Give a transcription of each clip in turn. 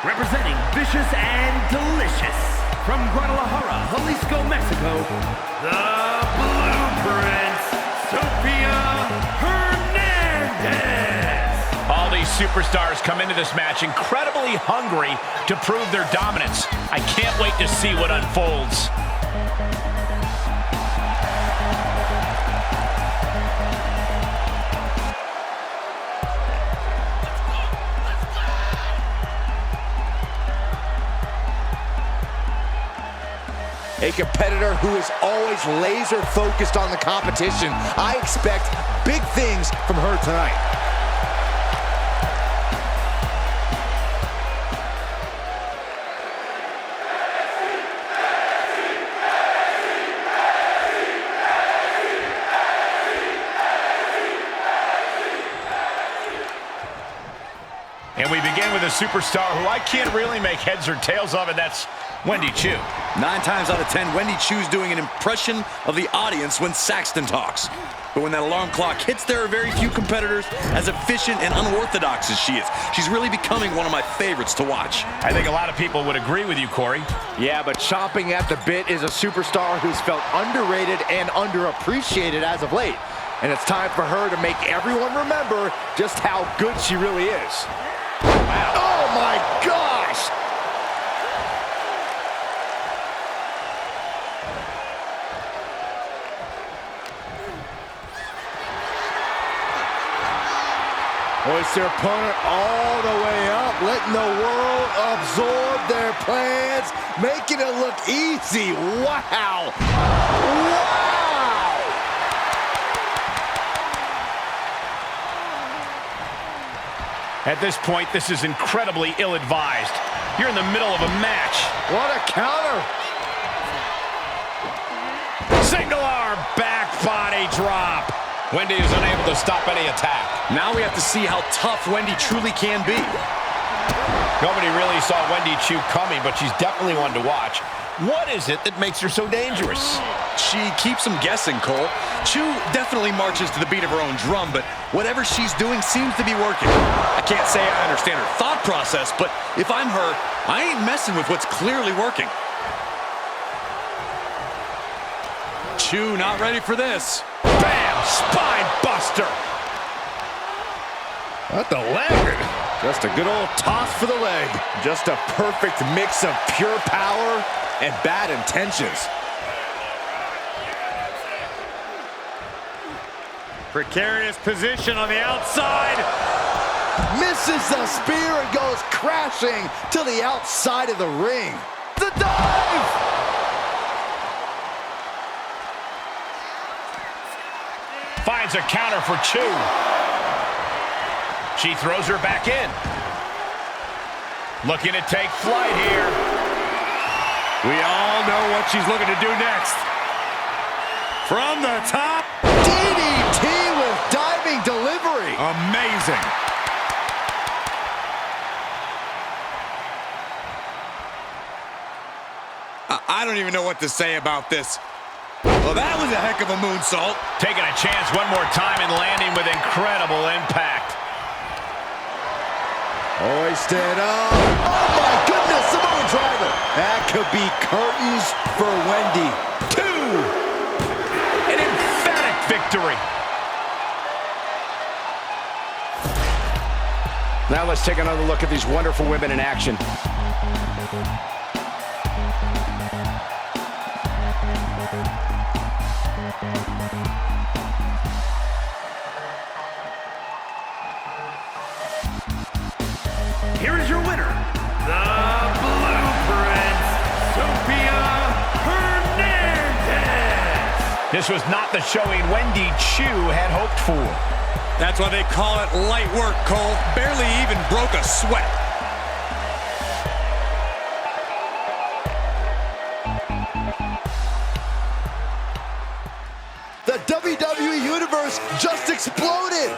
representing Vicious and Delicious, from Guadalajara, Jalisco, Mexico, the Blueprint, Sophia Hernandez. All these superstars come into this match incredibly hungry to prove their dominance. I can't wait to see what unfolds. A competitor who is always laser focused on the competition. I expect big things from her tonight. And we begin with a superstar who I can't really make heads or tails of, and that's Wendy Choo. 9 times out of 10, Wendy Choo's doing an impression of the audience when Saxton talks. But when that alarm clock hits, there are very few competitors as efficient and unorthodox as she is. She's really becoming one of my favorites to watch. I think a lot of people would agree with you, Corey. Yeah, but chomping at the bit is a superstar who's felt underrated and underappreciated as of late. And it's time for her to make everyone remember just how good she really is. Wow. Oh my gosh! Hoist their opponent all the way up, letting the world absorb their plans, making it look easy. Wow! Wow! At this point, this is incredibly ill-advised. You're in the middle of a match. What a counter! Single arm, back body drop. Wendy is unable to stop any attack. Now we have to see how tough Wendy truly can be. Nobody really saw Wendy Choo coming, but she's definitely one to watch. What is it that makes her so dangerous? She keeps them guessing, Cole. Choo definitely marches to the beat of her own drum, but whatever she's doing seems to be working. I can't say I understand her thought process, but if I'm her, I ain't messing with what's clearly working. Choo not ready for this. Bam! Spine buster! Not the leg. Just a good old toss for the leg. Just a perfect mix of pure power and bad intentions. Precarious position on the outside. Misses the spear and goes crashing to the outside of the ring. The dive! Finds a counter for Choo. She throws her back in. Looking to take flight here. We all know what she's looking to do next. From the top. DDT with diving delivery. Amazing. I don't even know what to say about this. Well, that was a heck of a moonsault. Taking a chance one more time and landing with incredible impact. Hoisted up. Oh my goodness, Samoan driver. That could be curtains for Wendy. 2. An emphatic victory. Now let's take another look at these wonderful women in action. Here is your winner, the Blueprint, Sophia Hernandez. This was not the showing Wendy Choo had hoped for. That's why they call it light work, Cole. Barely even broke a sweat. The WWE Universe just exploded!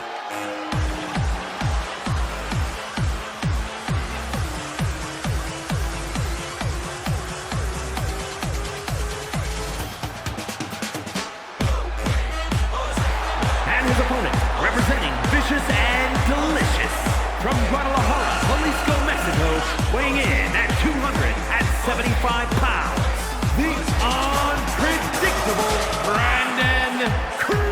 And his opponent, representing Vicious and Delicious, from Guadalajara, Jalisco, Mexico, weighing in at 275 pounds, the unpredictable Brandon Cruz.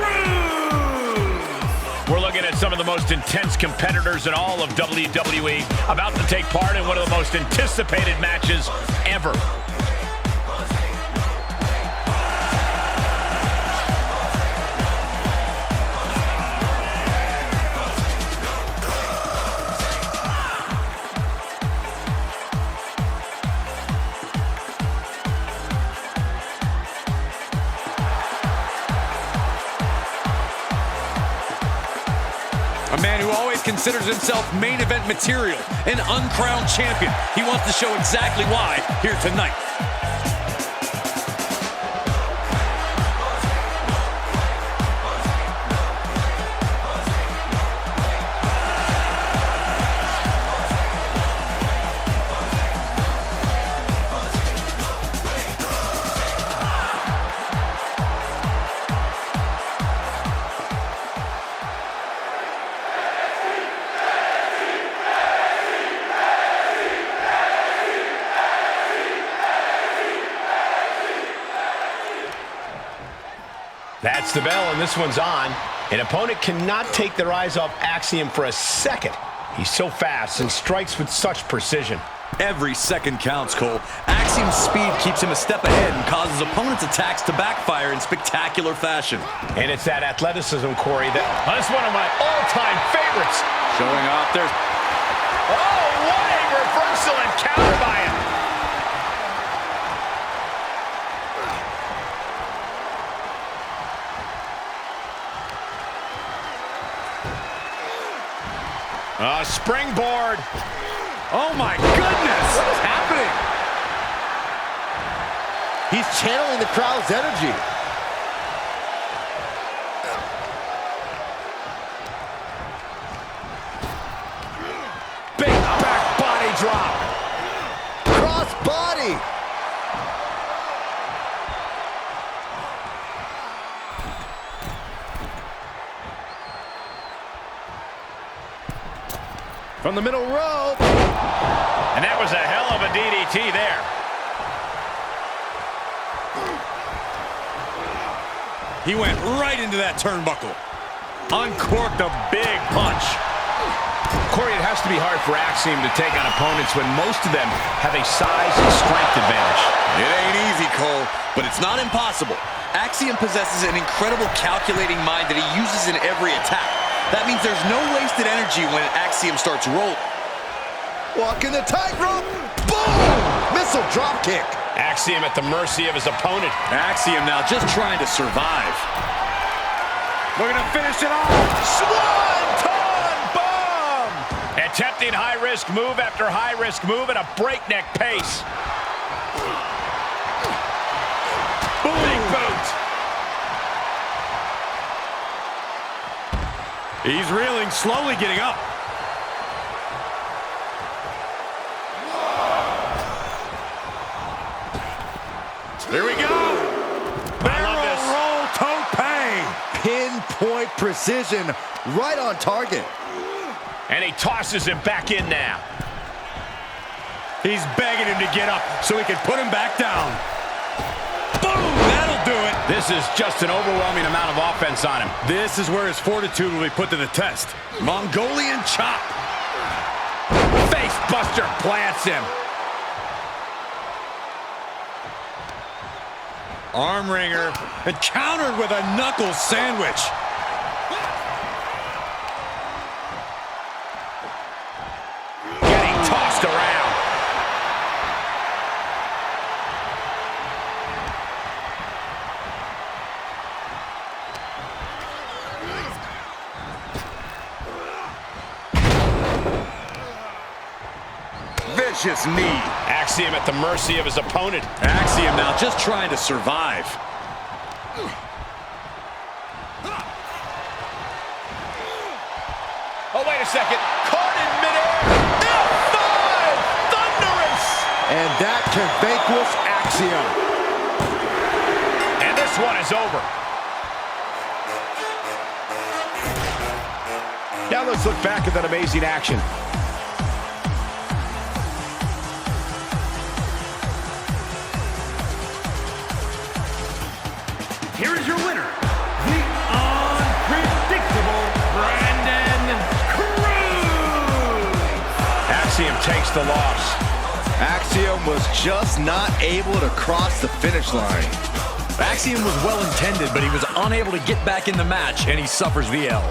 We're looking at some of the most intense competitors in all of WWE about to take part in one of the most anticipated matches ever. A man who always considers himself main event material, an uncrowned champion. He wants to show exactly why here tonight. That's the bell, and this one's on. An opponent cannot take their eyes off Axiom for a second. He's so fast and strikes with such precision. Every second counts, Cole. Axiom's speed keeps him a step ahead and causes opponents' attacks to backfire in spectacular fashion. And it's that athleticism, Corey, that's one of my all-time favorites. Showing off there. Oh, what a reversal and counter by him. Springboard. Oh my goodness! What is happening? He's channeling the crowd's energy. Big back body drop. Cross body. From the middle rope. And that was a hell of a DDT there. He went right into that turnbuckle. Uncorked a big punch. Corey, it has to be hard for Axiom to take on opponents when most of them have a size and strength advantage. It ain't easy, Cole, but it's not impossible. Axiom possesses an incredible calculating mind that he uses in every attack. That means there's no wasted energy when Axiom starts rolling. Walking the tightrope. Boom! Missile drop kick. Axiom at the mercy of his opponent. Axiom now just trying to survive. Looking to finish it off. Swanton bomb! Attempting high-risk move after high-risk move at a breakneck pace. Big boot. He's reeling, slowly getting up. Here we go. Barrel roll tope. Pinpoint precision, right on target. And he tosses him back in now. He's begging him to get up so he can put him back down. Boom! That'll do it. This is just an overwhelming amount of offense on him. This is where his fortitude will be put to the test. Mongolian chop. Face buster plants him. Arm wringer and countered with a knuckle sandwich. Getting tossed around. Vicious knee. Axiom at the mercy of his opponent. Axiom now just trying to survive. Oh, wait a second. Caught in midair. F5! Thunderous! And that can vanquish Axiom. And this one is over. Now let's look back at that amazing action. Here is your winner, the unpredictable Brandon Cruz. Axiom takes the loss. Axiom was just not able to cross the finish line. Axiom was well intended, but he was unable to get back in the match, and he suffers the L.